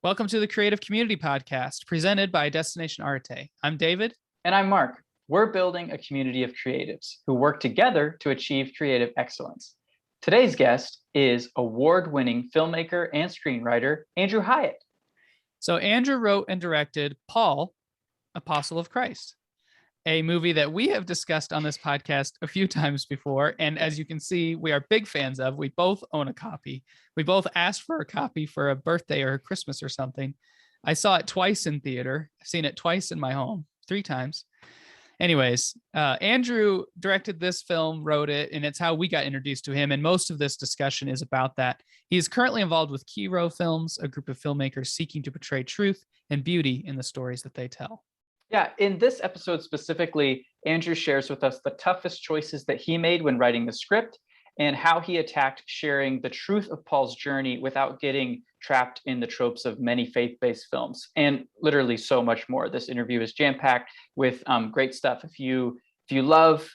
Welcome to the Creative Community Podcast, presented by Destination Arte. I'm David. And I'm Mark. We're building a community of creatives who work together to achieve creative excellence. Today's guest is award-winning filmmaker and screenwriter, Andrew Hyatt. So Andrew wrote and directed Paul, Apostle of Christ, a movie that we have discussed on this podcast a few times before. And as you can see, we are big fans of. We both own a copy. We both asked for a copy for a birthday or a Christmas or something. I saw it twice in theater. I've seen it twice in my home, 3 times. Anyways, Andrew directed this film, wrote it, and it's how we got introduced to him. And most of this discussion is about that. He is currently involved with Kiro Films, a group of filmmakers seeking to portray truth and beauty in the stories that they tell. Yeah, in this episode specifically, Andrew shares with us the toughest choices that he made when writing the script and how he attacked sharing the truth of Paul's journey without getting trapped in the tropes of many faith-based films, and literally so much more. This interview is jam-packed with great stuff. If you love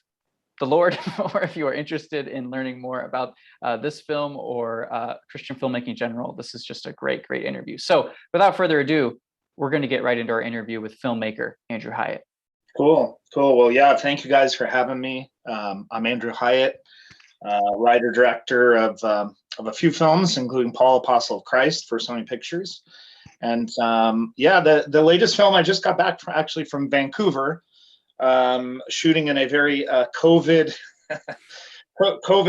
the Lord, or if you are interested in learning more about this film or Christian filmmaking in general, this is just a great interview. So without further ado, we're going to get right into our interview with filmmaker Andrew Hyatt. Cool. Well, yeah, thank you guys for having me. I'm Andrew Hyatt, writer director of a few films, including Paul, Apostle of Christ for Sony Pictures. And the latest film, I just got back from Vancouver, shooting in a very COVID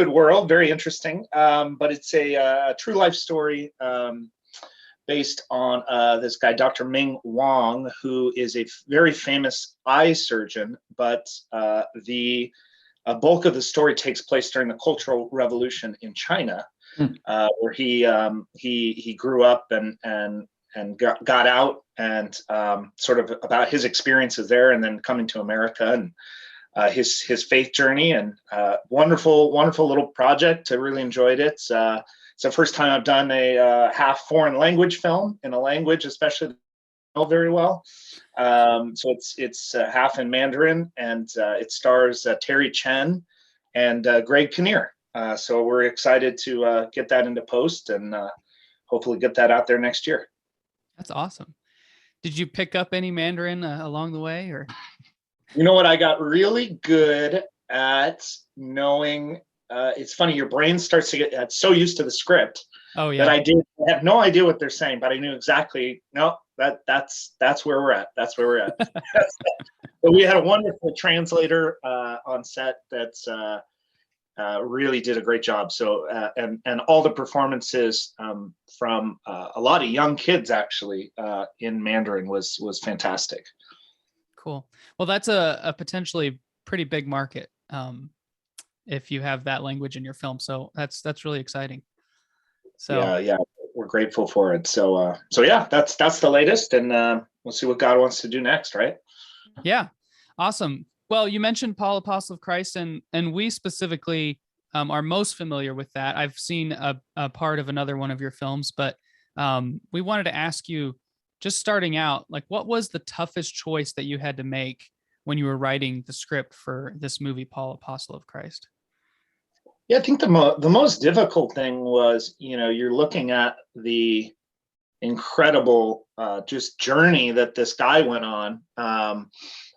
world, very interesting. But it's a true life story based on this guy, Dr. Ming Wang, who is a very famous eye surgeon, but the bulk of the story takes place during the Cultural Revolution in China, where he grew up and got out, and sort of about his experiences there, and then coming to America and his faith journey, and wonderful little project. I really enjoyed it. It's the first time I've done a half foreign language film in a language, especially that I know very well. So it's half in Mandarin, and it stars Terry Chen and Greg Kinnear. So we're excited to get that into post and hopefully get that out there next year. That's awesome. Did you pick up any Mandarin along the way, or? You know what? I got really good at knowing. It's funny, your brain starts to get so used to the script that I have no idea what they're saying, but I knew exactly. No, that's where we're at. That's where we're at. But we had a wonderful translator on set that's really did a great job. So and all the performances from a lot of young kids actually in Mandarin was fantastic. Cool. Well, that's a potentially pretty big market. If you have that language in your film. So that's really exciting. So yeah, we're grateful for it. So yeah, that's the latest, and we'll see what God wants to do next, right? Yeah. Awesome. Well, you mentioned Paul, Apostle of Christ, and we specifically are most familiar with that. I've seen a part of another one of your films, but we wanted to ask you, just starting out, like, what was the toughest choice that you had to make when you were writing the script for this movie, Paul, Apostle of Christ? Yeah, I think the most difficult thing was, you're looking at the incredible just journey that this guy went on.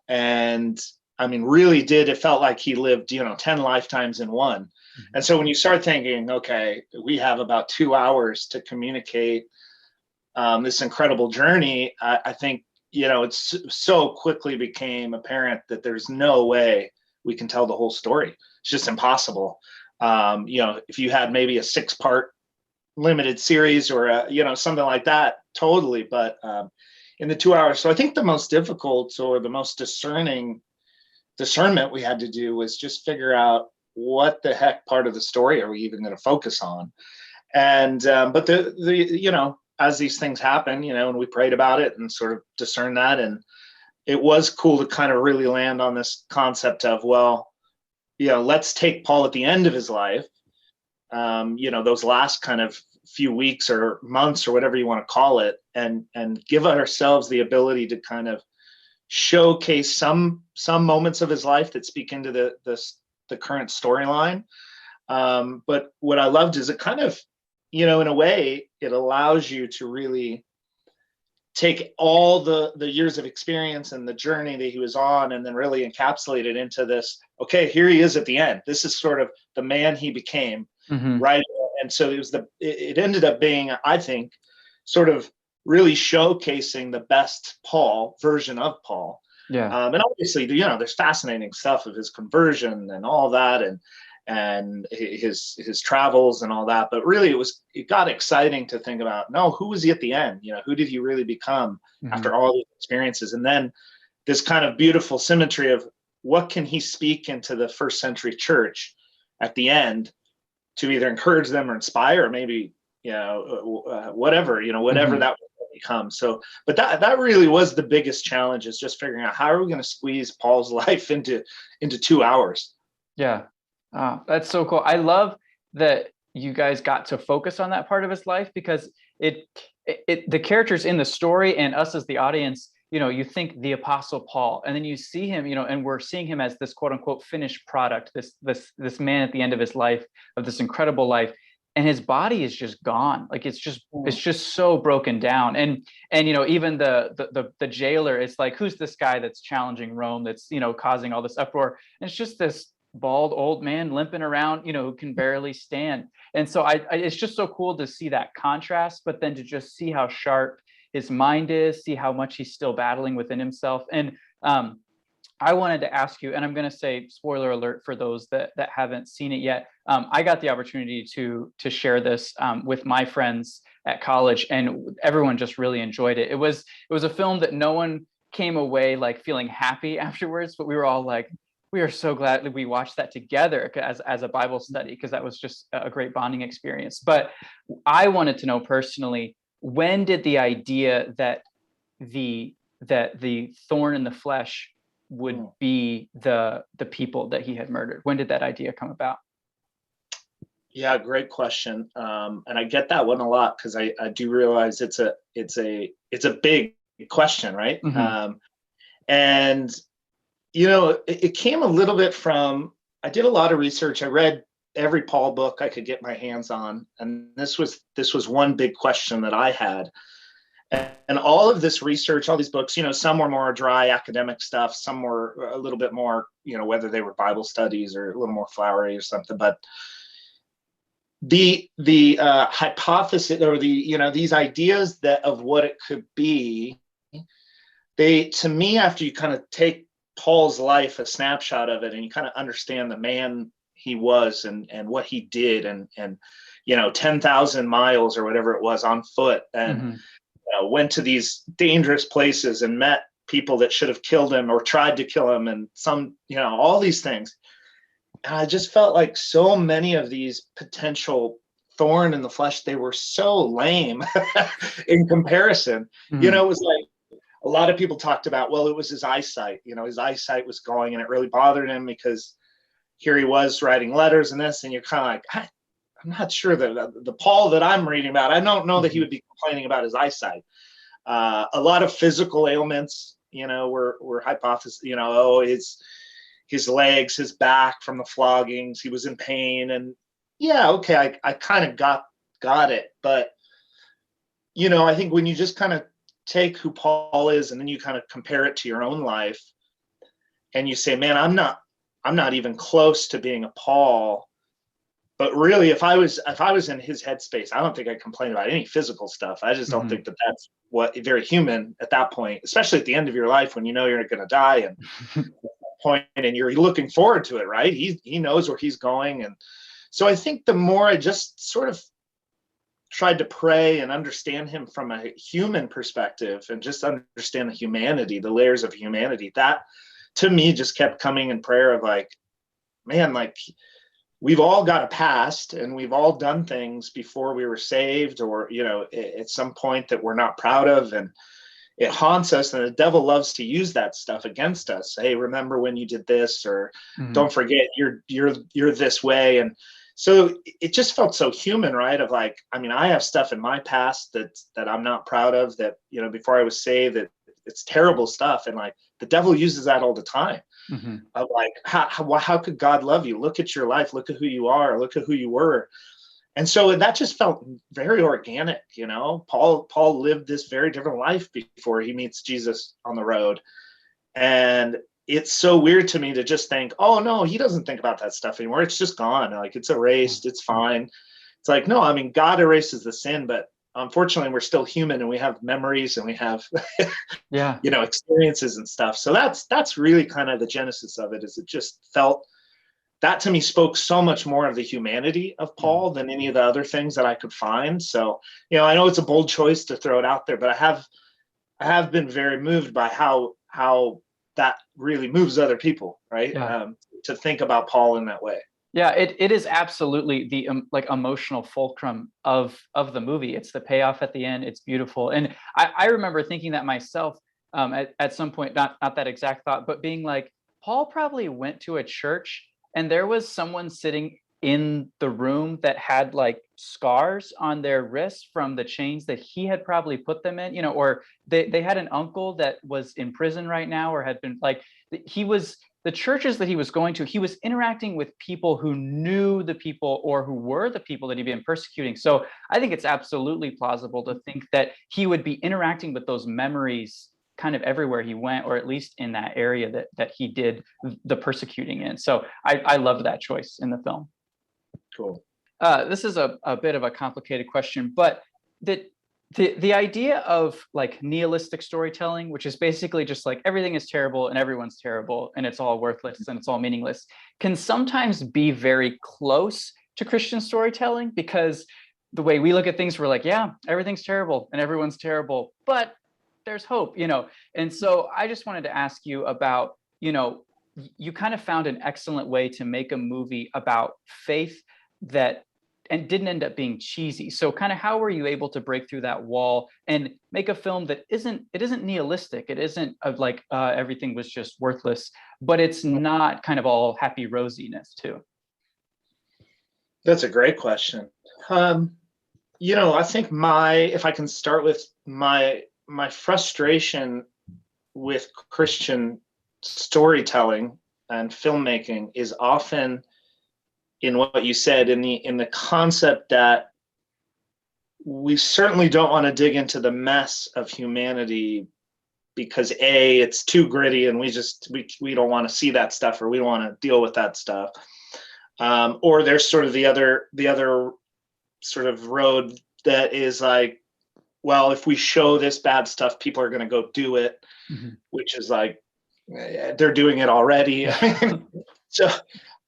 And I mean, really it felt like he lived, 10 lifetimes in one. Mm-hmm. And so when you start thinking, okay, we have about 2 hours to communicate this incredible journey, I think, it's so quickly became apparent that there's no way we can tell the whole story. It's just impossible. If you had maybe a 6-part limited series or something like that, totally. But in the 2 hours, so I think the most difficult or the most discernment we had to do was just figure out what the heck part of the story are we even going to focus on. And but as these things happen, and we prayed about it and sort of discerned that, and it was cool to kind of really land on this concept of, well, let's take Paul at the end of his life, those last kind of few weeks or months or whatever you want to call it, and give ourselves the ability to kind of showcase some moments of his life that speak into the current storyline. But what I loved is it kind of, in a way, it allows you to really take all the years of experience and the journey that he was on, and then really encapsulate it into this, okay, here he is at the end. This is sort of the man he became, right? And so it ended up being, I think, sort of really showcasing the best Paul version of Paul. Yeah. And obviously, there's fascinating stuff of his conversion and all that, and his travels and all that. But really, it got exciting to think about, no, who was he at the end? Who did he really become after all these experiences? And then this kind of beautiful symmetry of what can he speak into the first century church at the end to either encourage them or inspire, or maybe, whatever that will become. So, but that really was the biggest challenge, is just figuring out how are we going to squeeze Paul's life into 2 hours. Yeah. That's so cool. I love that you guys got to focus on that part of his life, because the characters in the story and us as the audience, you think the Apostle Paul, and then you see him, and we're seeing him as this quote unquote finished product, this man at the end of his life, of this incredible life, and his body is just gone. Like it's just so broken down. And even the jailer is like, who's this guy that's challenging Rome, that's causing all this uproar? And it's just this bald old man limping around, who can barely stand. And so it's just so cool to see that contrast, but then to just see how sharp his mind is, see how much he's still battling within himself. And I wanted to ask you, and I'm going to say spoiler alert for those that haven't seen it yet. I got the opportunity to share this with my friends at college, and everyone just really enjoyed it. It was a film that no one came away like feeling happy afterwards, but we were all like, we are so glad that we watched that together as a Bible study, because that was just a great bonding experience. But I wanted to know personally, when did the idea that the thorn in the flesh would be the people that he had murdered, when did that idea come about? Yeah, great question. And I get that one a lot, because I do realize it's a big question, right? And it came a little bit from, I did a lot of research. I read every Paul book I could get my hands on. And this was one big question that I had. And all of this research, all these books, some were more dry academic stuff. Some were a little bit more, whether they were Bible studies or a little more flowery or something. But the hypothesis, or these ideas of what it could be, to me, after you kind of take Paul's life, a snapshot of it, and you kind of understand the man he was and what he did, and 10,000 miles or whatever it was on foot, and went to these dangerous places and met people that should have killed him or tried to kill him, and all these things. And I just felt like so many of these potential thorn in the flesh, they were so lame in comparison. It was like, a lot of people talked about, well, it was his eyesight. His eyesight was going, and it really bothered him, because here he was writing letters and this, and you're kind of like, I'm not sure that the Paul that I'm reading about, I don't know that he would be complaining about his eyesight. A lot of physical ailments, were hypothesis, his legs, his back from the floggings, he was in pain. And yeah, okay, I kind of got it. But, I think when you just kind of take who Paul is, and then you kind of compare it to your own life, and you say, man, I'm not even close to being a Paul. But really, if I was in his headspace, I don't think I'd complain about any physical stuff. I just don't think that's very human at that point, especially at the end of your life, when you're going to die, and you're looking forward to it, right? He knows where he's going. And so I think the more I just sort of tried to pray and understand him from a human perspective, and just understand the humanity, the layers of humanity, that to me just kept coming in prayer of like, man, like, we've all got a past, and we've all done things before we were saved, or at some point that we're not proud of, and it haunts us, and the devil loves to use that stuff against us. Hey, remember when you did this, or don't forget you're this way. And so it just felt so human, right? Of like, I mean, I have stuff in my past that I'm not proud of, that, before I was saved, that it's terrible stuff. And like, the devil uses that all the time. Of like, how could God love you? Look at your life. Look at who you are. Look at who you were. And so that just felt very organic, you know. Paul lived this very different life before he meets Jesus on the road. And it's so weird to me to just think, oh no, he doesn't think about that stuff anymore. It's just gone. Like, it's erased. It's fine. It's like, no, I mean, God erases the sin, but unfortunately we're still human and we have memories and we have, Yeah. you know, experiences and stuff. So that's really kind of the genesis of it, is it just felt, that to me spoke so much more of the humanity of Paul than any of the other things that I could find. So, you know, I know it's a bold choice to throw it out there, but I have been very moved by how that really moves other people, right? Yeah. To think about Paul in that way. Yeah, it is absolutely the like emotional fulcrum of the movie. It's the payoff at the end. It's beautiful, and I remember thinking that myself at some point, not that exact thought, but being like, Paul probably went to a church and there was someone sitting in the room that had like scars on their wrists from the chains that he had probably put them in, you know, or they had an uncle that was in prison right now, or had been like, he was, the churches that he was going to, he was interacting with people who knew the people or who were the people that he'd been persecuting. So I think it's absolutely plausible to think that he would be interacting with those memories kind of everywhere he went, or at least in that area that he did the persecuting in. So I love that choice in the film. Cool. This is a bit of a complicated question, but the idea of like nihilistic storytelling, which is basically just like everything is terrible and everyone's terrible and it's all worthless and it's all meaningless, can sometimes be very close to Christian storytelling, because the way we look at things, we're like, yeah, everything's terrible and everyone's terrible, but there's hope, you know. And so I just wanted to ask you about, you know, you kind of found an excellent way to make a movie about faith that, and didn't end up being cheesy. So kind of how were you able to break through that wall and make a film that isn't nihilistic? It isn't of like everything was just worthless, but it's not kind of all happy rosiness too. That's a great question. You know, I think if I can start with my frustration with Christian storytelling and filmmaking is often in what you said, in the concept that we certainly don't want to dig into the mess of humanity because it's too gritty and we don't want to see that stuff, or we don't want to deal with that stuff. Or there's sort of the other sort of road that is like, well, if we show this bad stuff, people are going to go do it, which is like, they're doing it already. So,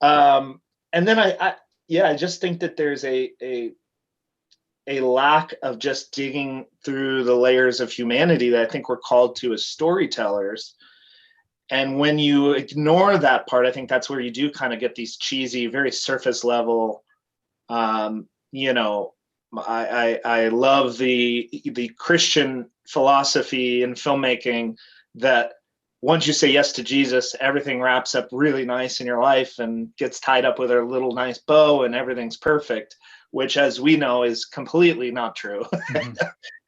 and then I just think that there's a lack of just digging through the layers of humanity that I think we're called to as storytellers. And when you ignore that part, I think that's where you do kind of get these cheesy, very surface level, you know, I love the Christian philosophy in filmmaking that once you say yes to Jesus, everything wraps up really nice in your life and gets tied up with a little nice bow and everything's perfect, which, as we know, is completely not true.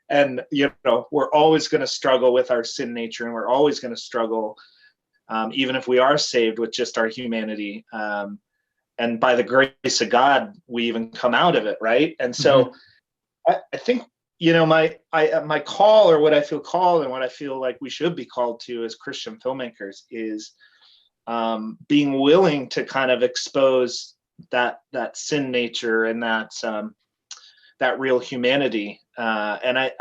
And, you know, we're always going to struggle with our sin nature, and we're always going to struggle, even if we are saved, with just our humanity. And by the grace of God, we even come out of it, right? And so I think, you know, my call, or what I feel called and what I feel like we should be called to as Christian filmmakers, is being willing to kind of expose that sin nature and that real humanity. And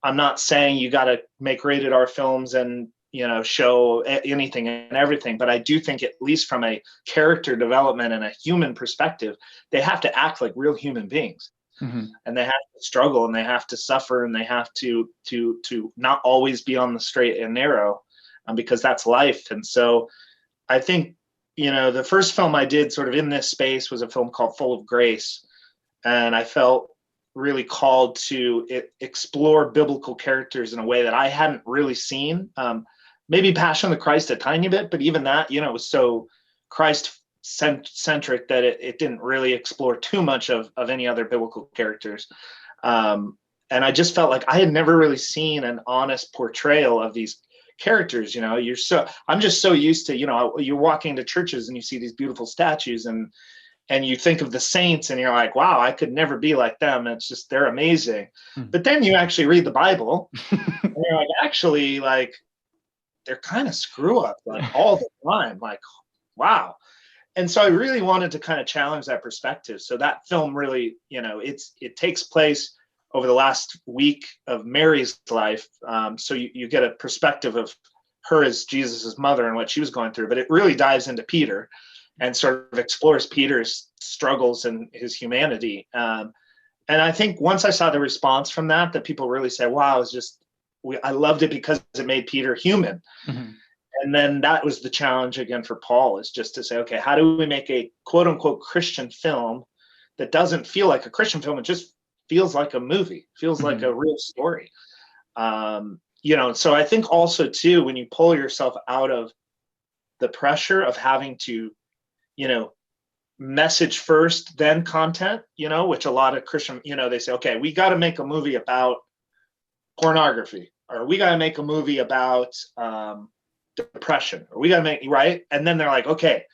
I'm not saying you got to make rated R films and, you know, show anything and everything, but I do think, at least from a character development and a human perspective, they have to act like real human beings. And they have to struggle, and they have to suffer, and they have to not always be on the straight and narrow, because that's life. And so I think, you know, the first film I did sort of in this space was a film called Full of Grace. And I felt really called to explore biblical characters in a way that I hadn't really seen. Maybe Passion of the Christ a tiny bit, but even that, you know, was so Christ centric that it didn't really explore too much of any other biblical characters. And I just felt like I had never really seen an honest portrayal of these characters. You know, I'm just so used to, you know, you're walking to churches and you see these beautiful statues, and and you think of the saints and you're like, wow, I could never be like them. It's just, they're amazing. But then you actually read the Bible and you're like, actually, like, they're kind of screw up like all the time. Like, wow. And so I really wanted to kind of challenge that perspective. So that film really, it takes place over the last week of Mary's life. So you get a perspective of her as Jesus's mother and what she was going through, but it really dives into Peter and sort of explores Peter's struggles and his humanity. And I think once I saw the response from that people really say, wow, I loved it because it made Peter human. Mm-hmm. And then that was the challenge again for Paul, is just to say, okay, how do we make a quote unquote Christian film that doesn't feel like a Christian film? It just feels like a movie, feels like a real story. So I think also too, when you pull yourself out of the pressure of having to, message first, then content, which a lot of Christian, they say, okay, we got to make a movie about pornography, or we got to make a movie about depression, or we got to make, right? And then they're like, okay,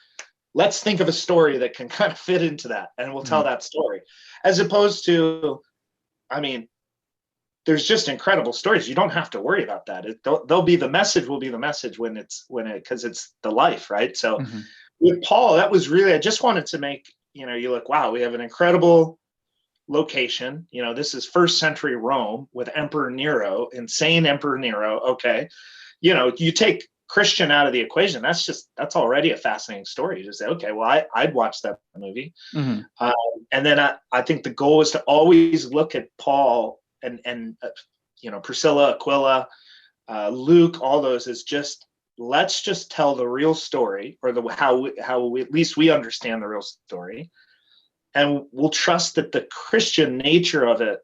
let's think of a story that can kind of fit into that, and we'll tell that story. As opposed to, there's just incredible stories. You don't have to worry about that. They'll be, the message will be the message because it's the life, right? So with Paul, that was really, I just wanted to make, you look, wow, we have an incredible location. This is first century Rome with Emperor Nero, insane Emperor Nero. Okay. You take Christian out of the equation. That's already a fascinating story. You just say, okay, well, I'd watch that movie. And then I think the goal is to always look at Paul and Priscilla, Aquila, Luke, all those as just, let's just tell the real story, or how at least we understand the real story. And we'll trust that the Christian nature of it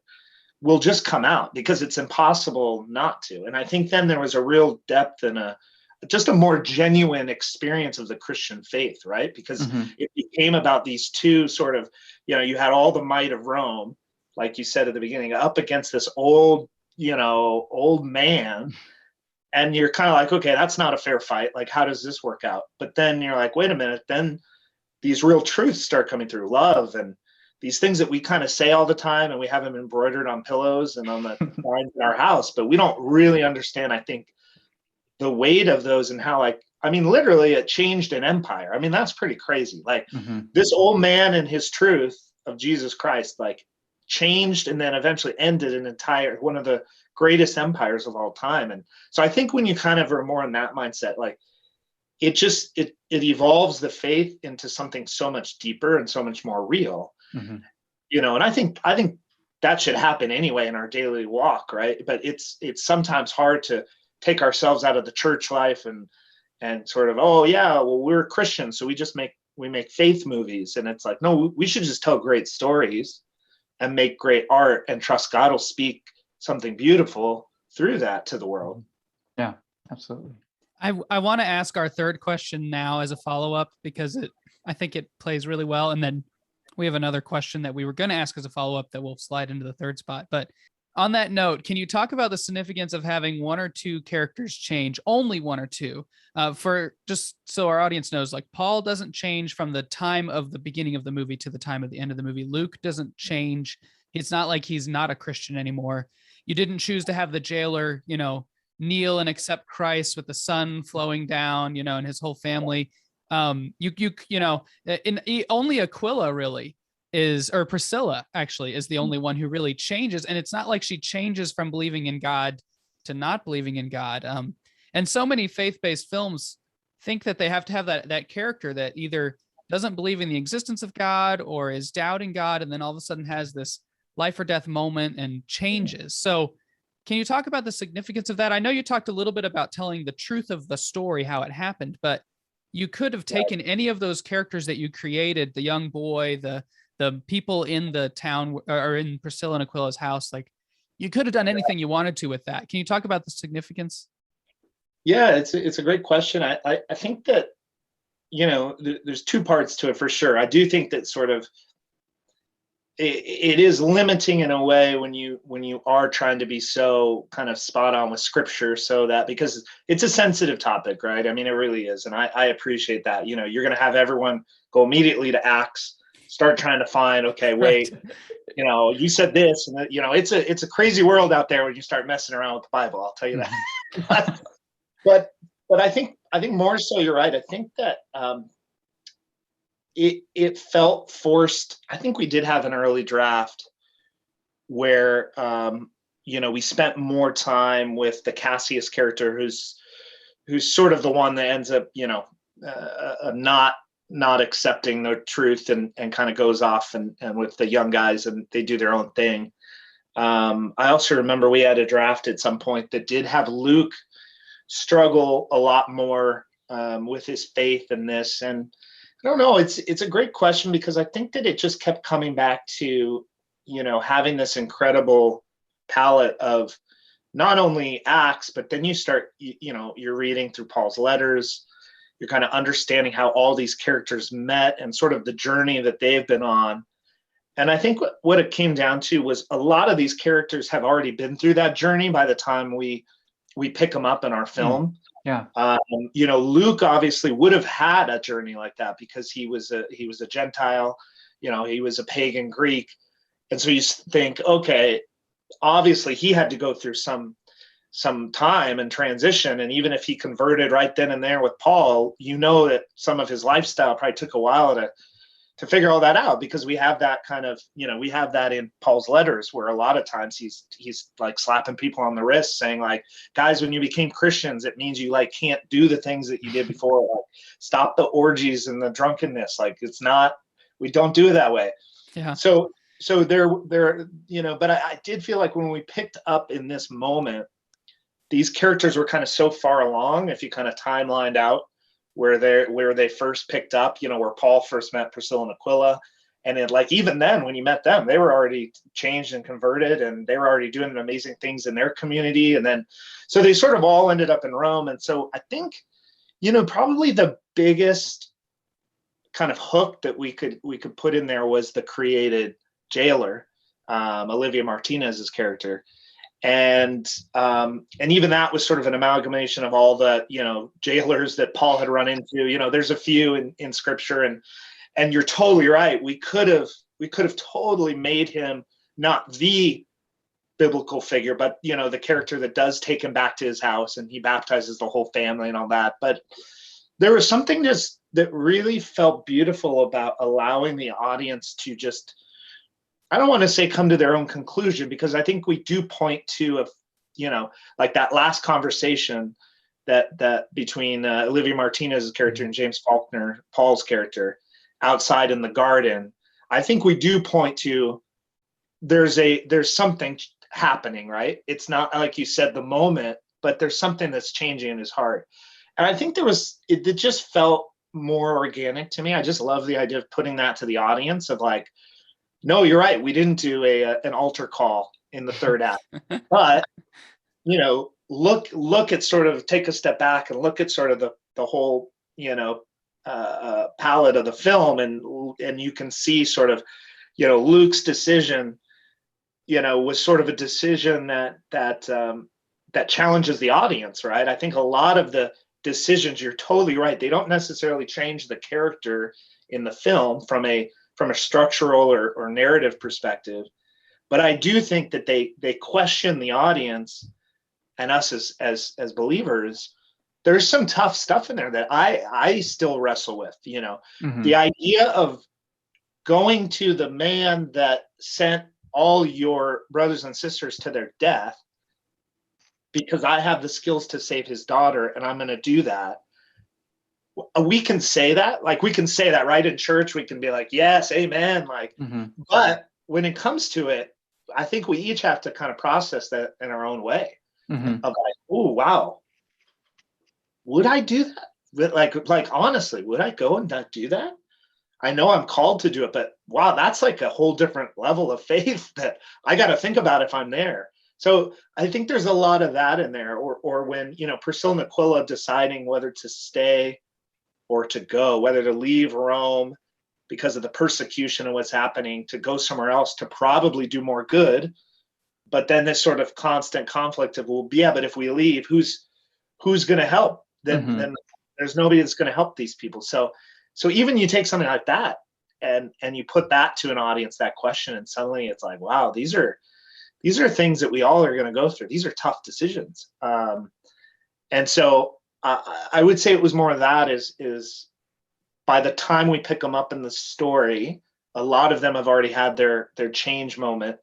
will just come out, because it's impossible not to. And I think then there was a real depth and just a more genuine experience of the Christian faith, right? Because it became about these two sort of, you had all the might of Rome, like you said at the beginning, up against this old man. And you're kind of like, okay, that's not a fair fight. Like, how does this work out? But then you're like, wait a minute, then these real truths start coming through, love and these things that we kind of say all the time, and we have them embroidered on pillows and on the signs in our house, but we don't really understand, I think, the weight of those and how, literally it changed an empire. That's pretty crazy. Like this old man and his truth of Jesus Christ, changed and then eventually ended one of the greatest empires of all time. And so I think when you kind of are more in that mindset, it evolves the faith into something so much deeper and so much more real. And I think that should happen anyway in our daily walk, right? But it's sometimes hard to take ourselves out of the church life and sort of, oh yeah, well, we're Christians, so we make faith movies. And it's like, no, we should just tell great stories and make great art and trust God will speak something beautiful through that to the world. Yeah, absolutely. I want to ask our third question now as a follow-up, because I think it plays really well. And then we have another question that we were going to ask as a follow-up that will slide into the third spot. But on that note, can you talk about the significance of having one or two characters change, only one or two, for just so our audience knows, Paul doesn't change from the time of the beginning of the movie to the time of the end of the movie. Luke doesn't change. It's not like he's not a Christian anymore. You didn't choose to have the jailer, kneel and accept Christ with the sun flowing down, and his whole family. Only Aquila really or Priscilla actually is the only one who really changes. And it's not like she changes from believing in God to not believing in God. And so many faith-based films think that they have to have that character that either doesn't believe in the existence of God or is doubting God, and then all of a sudden has this life or death moment and changes. So can you talk about the significance of that? I know you talked a little bit about telling the truth of the story, how it happened, but you could have taken any of those characters that you created, the young boy, the people in the town or in Priscilla and Aquila's house. You could have done anything you wanted to with that. Can you talk about the significance? Yeah, it's a great question. I think that, there's two parts to it for sure. I do think that sort of it is limiting in a way when you are trying to be so kind of spot on with scripture, so that, because it's a sensitive topic, right? It really is. And I appreciate that. You're going to have everyone go immediately to Acts start trying to find, okay, wait, you know, you said this, and you know, it's a crazy world out there when you start messing around with the Bible. I'll tell you that. but I think more so, you're right. I think that it felt forced. I think we did have an early draft where you know, we spent more time with the Cassius character, who's sort of the one that ends up, you know, not accepting the truth and kind of goes off and with the young guys, and they do their own thing. I also remember we had a draft at some point that did have Luke struggle a lot more with his faith in this. And I don't know, it's a great question, because I think that it just kept coming back to, you know, having this incredible palette of not only Acts, but then you start, you know, you're reading through Paul's letters, you're kind of understanding how all these characters met and sort of the journey that they've been on. And I think what it came down to was a lot of these characters have already been through that journey by the time we pick them up in our film. Yeah. You know, Luke obviously would have had a journey like that, because he was a Gentile, you know, he was a pagan Greek. And so you think, okay, obviously he had to go through some time and transition. And even if he converted right then and there with Paul, you know that some of his lifestyle probably took a while to figure all that out, because we have that kind of, you know, we have that in Paul's letters, where a lot of times he's like slapping people on the wrist saying, like, guys, when you became Christians, it means you like can't do the things that you did before. Like, stop the orgies and the drunkenness. Like, it's not, we don't do it that way. Yeah. So there, you know, but I did feel like when we picked up in this moment, these characters were kind of so far along, if you kind of timelined out where they first picked up, you know, where Paul first met Priscilla and Aquila. And it, like, even then when you met them, they were already changed and converted, and they were already doing amazing things in their community. And then, so they sort of all ended up in Rome. And so I think, you know, probably the biggest kind of hook that we could put in there was the created jailer, Olivia Martinez's character. And even that was sort of an amalgamation of all the, you know, jailers that Paul had run into. You know, there's a few in scripture, and you're totally right. We could have totally made him not the biblical figure, but, you know, the character that does take him back to his house and he baptizes the whole family and all that. But there was something just that really felt beautiful about allowing the audience to just, I don't want to say come to their own conclusion, because I think we do point to, you know, like that last conversation that between Olivia Martinez's character and James Faulkner, Paul's character, outside in the garden. I think we do point to there's something happening, right? It's not like you said the moment, but there's something that's changing in his heart. And I think it just felt more organic to me. I just love the idea of putting that to the audience of like, no, you're right. We didn't do an altar call in the third act, but, you know, look at sort of, take a step back and look at sort of the whole, you know, palette of the film, and you can see sort of, you know, Luke's decision, you know, was sort of a decision that challenges the audience, right? I think a lot of the decisions, you're totally right, they don't necessarily change the character in the film from a structural or narrative perspective, but I do think that they question the audience and us as believers. There's some tough stuff in there that I still wrestle with, you know. Mm-hmm. The idea of going to the man that sent all your brothers and sisters to their death because I have the skills to save his daughter, and I'm going to do that. We can say that, like, we can say that right in church. We can be like, yes, amen. Like, Mm-hmm. But when it comes to it, I think we each have to kind of process that in our own way. Mm-hmm. Of like, oh, wow, would I do that? Like honestly, would I go and not do that? I know I'm called to do it, but wow, that's like a whole different level of faith that I got to think about if I'm there. So I think there's a lot of that in there. Or when, you know, Priscilla and Aquila deciding whether to stay or to go, whether to leave Rome because of the persecution and what's happening, to go somewhere else to probably do more good. But then this sort of constant conflict of, well, yeah, but if we leave, who's going to help? Then there's nobody that's going to help these people. So even you take something like that, and you put that to an audience, that question, and suddenly it's like, wow, these are things that we all are going to go through. These are tough decisions. And so I would say it was more of that is by the time we pick them up in the story, a lot of them have already had their change moment.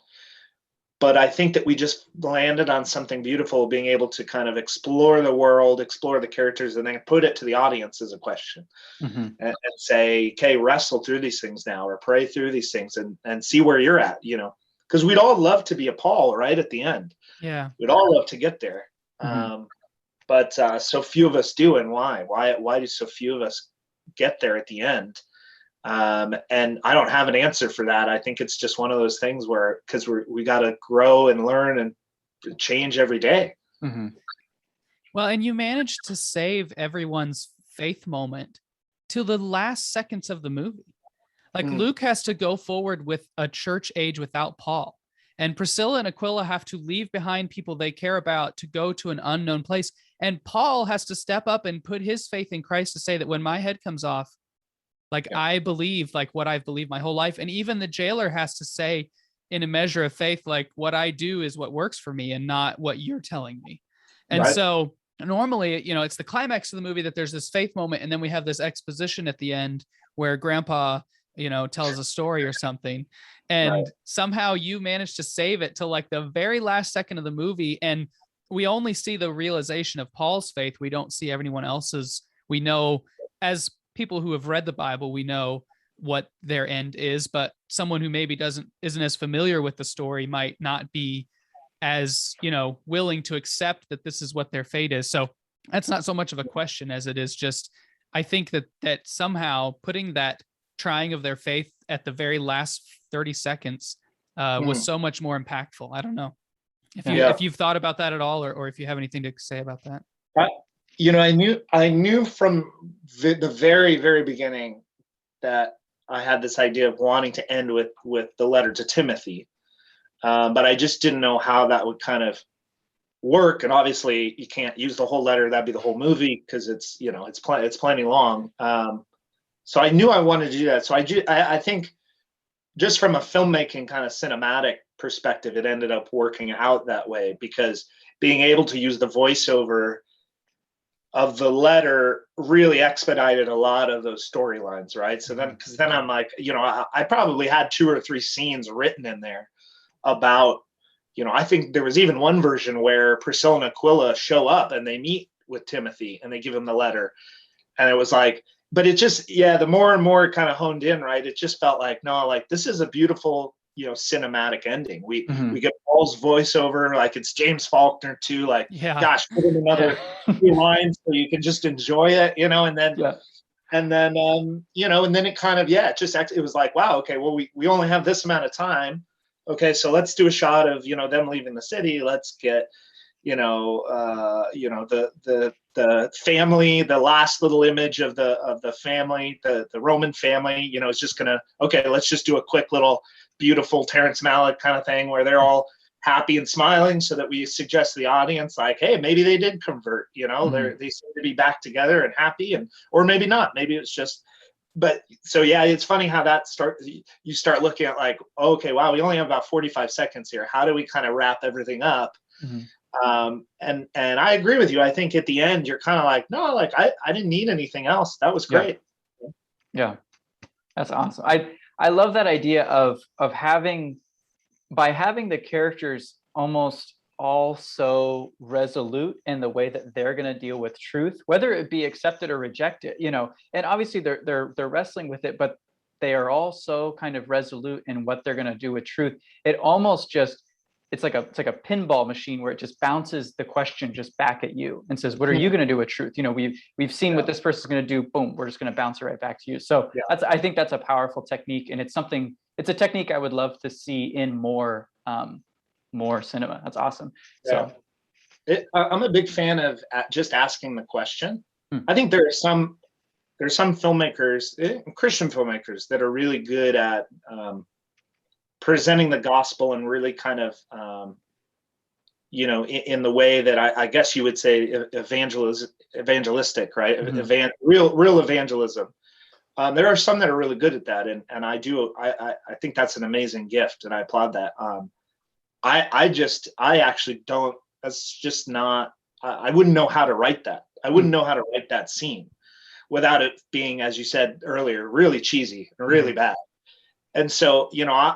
But I think that we just landed on something beautiful, being able to kind of explore the world, explore the characters, and then put it to the audience as a question, and say, okay, wrestle through these things now, or pray through these things, and see where you're at, because we'd all love to be a Paul right at the end. Yeah. We'd all love to get there. But so few of us do. And why do so few of us get there at the end? And I don't have an answer for that. I think it's just one of those things where, because we got to grow and learn and change every day. Well, and you managed to save everyone's faith moment till the last seconds of the movie. Like Luke has to go forward with a church age without Paul, and Priscilla and Aquila have to leave behind people they care about to go to an unknown place. And Paul has to step up and put his faith in Christ to say that when my head comes off, like I believe like what I've believed my whole life. And even the jailer has to say in a measure of faith, like what I do is what works for me and not what you're telling me. And so normally, it's the climax of the movie that there's this faith moment. And then we have this exposition at the end where grandpa, tells a story or something. And somehow you managed to save it till like the very last second of the movie. And we only see the realization of Paul's faith. We don't see everyone else's. We know, as people who have read the Bible, we know what their end is, but someone who maybe isn't as familiar with the story might not be as, willing to accept that this is what their fate is. So that's not so much of a question as it is just, I think that somehow putting that trying of their faith at the very last 30 seconds was so much more impactful. I don't know if you've thought about that at all, or if you have anything to say about that. I knew from the very, very beginning that I had this idea of wanting to end with the letter to Timothy, but I just didn't know how that would kind of work. And obviously, you can't use the whole letter; that'd be the whole movie, because it's plenty long. So I knew I wanted to do that. So I think just from a filmmaking kind of cinematic perspective, it ended up working out that way, because being able to use the voiceover of the letter really expedited a lot of those storylines, right? So then, because then I'm like, I probably had 2 or 3 scenes written in there about, I think there was even one version where Priscilla and Aquila show up and they meet with Timothy and they give him the letter. And it was like, but it just, the more and more it kind of honed in, right? It just felt like, no, like this is a beautiful, cinematic ending. We get Paul's voiceover, like it's James Faulkner too, like, gosh, put in another 2 lines so you can just enjoy it, and then, and then, and then it kind of, it was like, wow, okay, well, we only have this amount of time. Okay, so let's do a shot of, them leaving the city. Let's get, the family, the last little image of the family, the Roman family, is just gonna, okay, let's just do a quick little beautiful Terrence Malick kind of thing where they're all happy and smiling, so that we suggest to the audience like, hey, maybe they did convert, they seem to be back together and happy, or maybe not, maybe it's just, but so it's funny how that you start looking at like, okay, wow, we only have about 45 seconds here. How do we kind of wrap everything up? And I agree with you. I think at the end you're kind of like, no, like I didn't need anything else. That was great. Yeah. That's awesome. I love that idea of having the characters almost all so resolute in the way that they're going to deal with truth, whether it be accepted or rejected, and obviously they're wrestling with it, but they are all so kind of resolute in what they're going to do with truth. It almost just, it's like a pinball machine where it just bounces the question just back at you and says, what are you going to do with truth? We've seen what this person's going to do. Boom, we're just going to bounce it right back to you. So I think that's a powerful technique, and it's a technique I would love to see in more cinema. That's awesome. So I'm a big fan of just asking the question. I think there's some filmmakers, Christian filmmakers, that are really good at presenting the gospel and really kind of, in the way that I guess you would say evangelistic, right? Real evangelism. There are some that are really good at that, and I think that's an amazing gift, and I applaud that. I actually don't. That's just not. I wouldn't know how to write that. I wouldn't know how to write that scene without it being, as you said earlier, really cheesy and really bad. And so,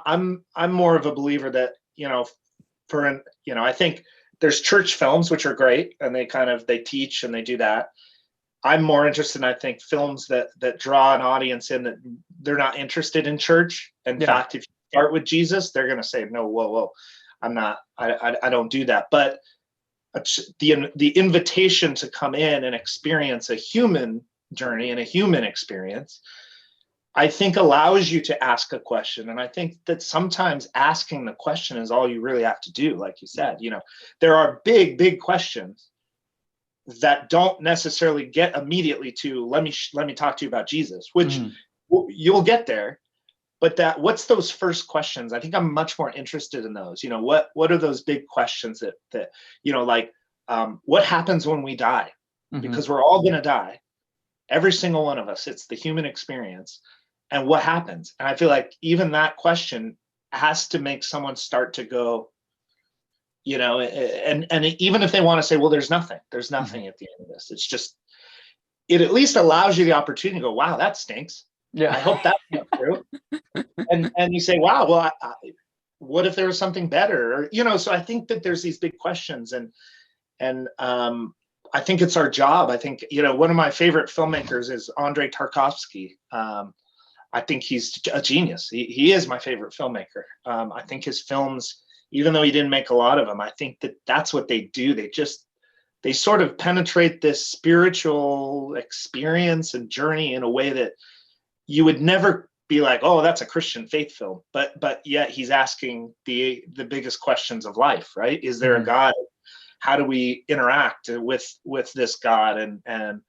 I'm more of a believer that, I think there's church films, which are great, and they teach and they do that. I'm more interested in, I think, films that draw an audience in that they're not interested in church. In fact, if you start with Jesus, they're going to say, no, whoa, I'm not, I don't do that. But the invitation to come in and experience a human journey and a human experience, I think allows you to ask a question. And I think that sometimes asking the question is all you really have to do. Like you said, there are big questions that don't necessarily get immediately to, let me talk to you about Jesus, which you'll get there. But what's those first questions? I think I'm much more interested in those. What are those big questions that what happens when we die? Because we're all going to die. Every single one of us. It's the human experience. And what happens? And I feel like even that question has to make someone start to go, and even if they want to say, well, there's nothing at the end of this. It's just, it at least allows you the opportunity to go, wow, that stinks. Yeah, I hope that's not true. And you say, wow, well, what if there was something better? Or, so I think that there's these big questions, and I think it's our job. I think, one of my favorite filmmakers is Andrei Tarkovsky. I think he's a genius. He is my favorite filmmaker. I think his films, even though he didn't make a lot of them, I think that that's what they do. They sort of penetrate this spiritual experience and journey in a way that you would never be like, oh, that's a Christian faith film. But yet he's asking the biggest questions of life, right? Is there a God? How do we interact with this God? And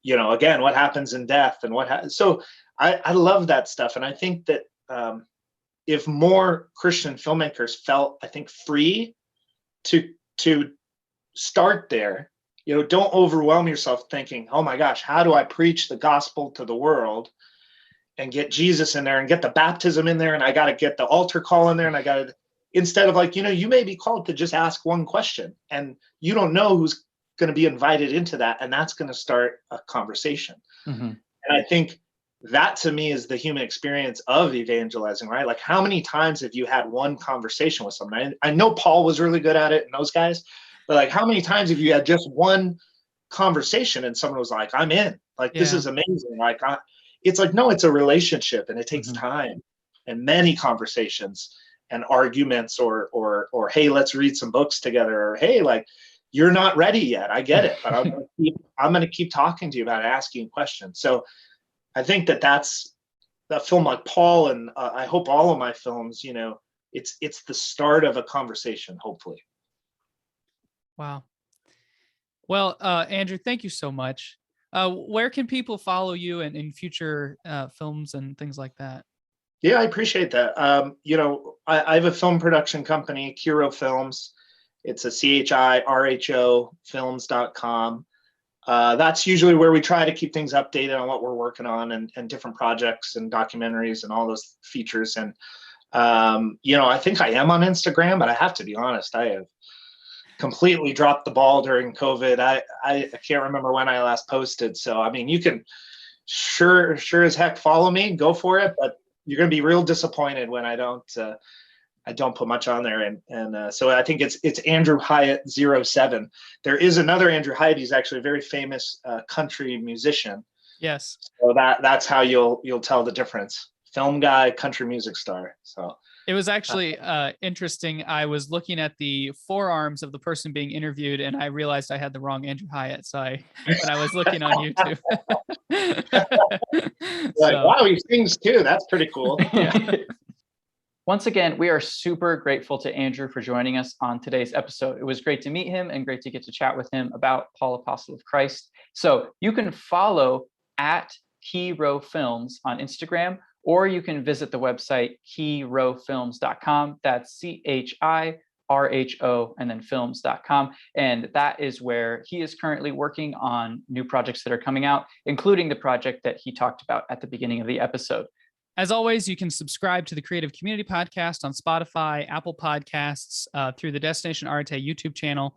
again, what happens in death and so I love that stuff. And I think that if more Christian filmmakers felt, I think, free to start there, don't overwhelm yourself thinking, oh my gosh, how do I preach the gospel to the world and get Jesus in there and get the baptism in there, and I got to get the altar call in there, and instead of like, you may be called to just ask one question, and you don't know who's going to be invited into that, and that's going to start a conversation. And I think that, to me, is the human experience of evangelizing, right? Like, how many times have you had one conversation with someone? I know Paul was really good at it and those guys, but like, how many times have you had just one conversation and someone was like, I'm in, like, this is amazing. Like, it's like, no, it's a relationship, and it takes time and many conversations and arguments, or hey, let's read some books together, or hey, like, you're not ready yet. I get it, but I'm going to keep talking to you about asking questions. So I think that's a film like Paul, and I hope all of my films, it's the start of a conversation, hopefully. Wow. Well, Andrew, thank you so much. Where can people follow you in future films and things like that? Yeah, I appreciate that. I have a film production company, Kiro Films. It's a CHIRHO films.com. That's usually where we try to keep things updated on what we're working on, and different projects and documentaries and all those features. And, I think I am on Instagram, but I have to be honest, I have completely dropped the ball during COVID. I can't remember when I last posted. So, I mean, you can sure as heck follow me, go for it, but you're going to be real disappointed when I don't put much on there. And so I think it's Andrew Hyatt 07. There is another Andrew Hyatt. He's actually a very famous country musician. Yes. So that's how you'll tell the difference. Film guy, country music star. So it was actually interesting. I was looking at the forearms of the person being interviewed, and I realized I had the wrong Andrew Hyatt. So when I was looking on YouTube. Like, wow, he sings too. That's pretty cool. Yeah. Once again, we are super grateful to Andrew for joining us on today's episode. It was great to meet him and great to get to chat with him about Paul, Apostle of Christ. So you can follow at Kiro Films on Instagram, or you can visit the website keyrowfilms.com. That's CHIROWFilms.com. RHO and then films.com. And that is where he is currently working on new projects that are coming out, including the project that he talked about at the beginning of the episode. As always, you can subscribe to the Creative Community Podcast on Spotify, Apple Podcasts, through the Destination Arte YouTube channel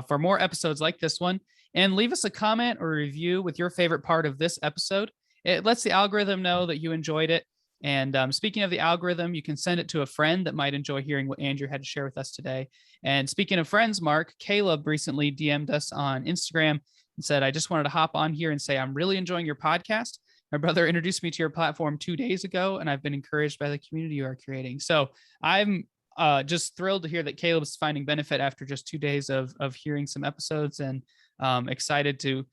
for more episodes like this one. And leave us a comment or review with your favorite part of this episode. It lets the algorithm know that you enjoyed it. And speaking of the algorithm, you can send it to a friend that might enjoy hearing what Andrew had to share with us today. And speaking of friends, Mark, Caleb recently DM'd us on Instagram and said, I just wanted to hop on here and say, I'm really enjoying your podcast. My brother introduced me to your platform 2 days ago, and I've been encouraged by the community you are creating. So I'm just thrilled to hear that Caleb's finding benefit after just 2 days of hearing some episodes, and excited to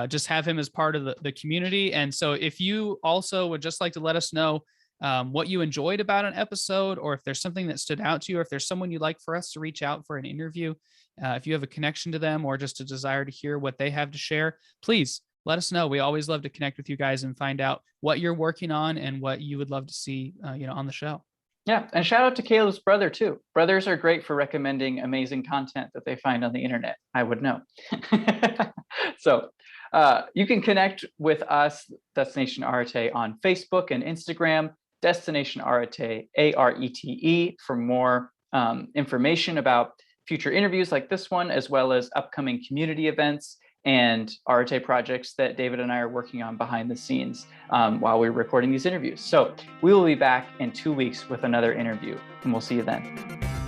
just have him as part of the community. And so if you also would just like to let us know what you enjoyed about an episode, or if there's something that stood out to you, or if there's someone you'd like for us to reach out for an interview, if you have a connection to them or just a desire to hear what they have to share, please let us know. We always love to connect with you guys and find out what you're working on and what you would love to see, on the show. Yeah, and shout out to Caleb's brother too. Brothers are great for recommending amazing content that they find on the internet. I would know. So you can connect with us, Destination Arte, on Facebook and Instagram, Destination Arte, ARETE, for more information about future interviews like this one, as well as upcoming community events and Arte projects that David and I are working on behind the scenes while we're recording these interviews. So we will be back in 2 weeks with another interview, and we'll see you then.